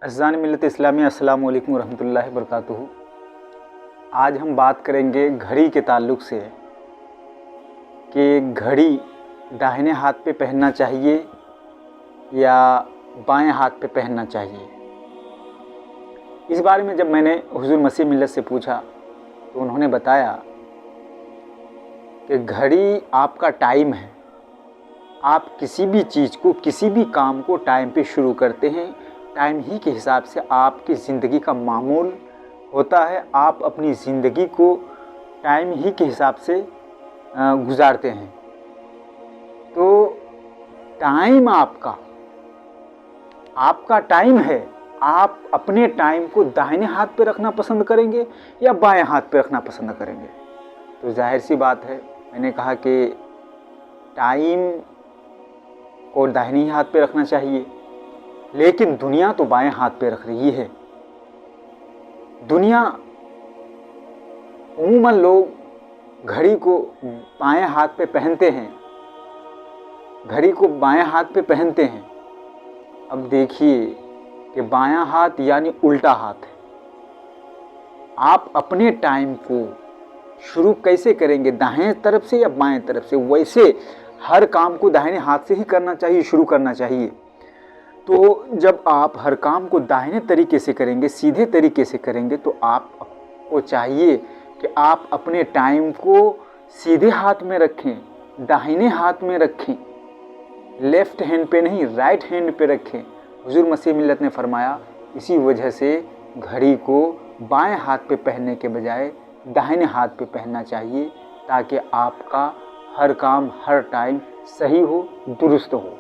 अज़ान मिल्लत इस्लामी अस्सलामु अलैकुम रहमतुल्लाहि बरकातुहू। आज हम बात करेंगे घड़ी के ताल्लुक़ से कि घड़ी दाहिने हाथ पे पहनना चाहिए या बाएं हाथ पे पहनना चाहिए। इस बारे में जब मैंने हुज़ूर मसीह मिल्लत से पूछा तो उन्होंने बताया कि घड़ी आपका टाइम है। आप किसी भी चीज़ को, किसी भी काम को टाइम पे शुरू करते हैं, टाइम ही के हिसाब से आपकी ज़िंदगी का मामूल होता है। आप अपनी ज़िंदगी को टाइम ही के हिसाब से गुजारते हैं। तो टाइम आपका टाइम है। आप अपने टाइम को दाहिने हाथ पे रखना पसंद करेंगे या बाएं हाथ पे रखना पसंद करेंगे? तो जाहिर सी बात है, मैंने कहा कि टाइम को दाहिने हाथ पे रखना चाहिए, लेकिन दुनिया तो बाएं हाथ पे रख रही है। दुनिया उम्मूमन लोग घड़ी को बाएं हाथ पे पहनते हैं, घड़ी को बाएं हाथ पे पहनते हैं। अब देखिए कि बायां हाथ यानी उल्टा हाथ है। आप अपने टाइम को शुरू कैसे करेंगे, दाहिने तरफ से या बाएं तरफ से? वैसे हर काम को दाहिने हाथ से ही करना चाहिए, शुरू करना चाहिए। तो जब आप हर काम को दाहिने तरीके से करेंगे, सीधे तरीके से करेंगे, तो आपको चाहिए कि आप अपने टाइम को सीधे हाथ में रखें, दाहिने हाथ में रखें, लेफ़्ट हैंड पे नहीं, राइट हैंड पे रखें। हुज़ूर मसीह मिल्लत ने फरमाया, इसी वजह से घड़ी को बाएं हाथ पे पहनने के बजाय दाहिने हाथ पे पहनना चाहिए, ताकि आपका हर काम हर टाइम सही हो, दुरुस्त हो।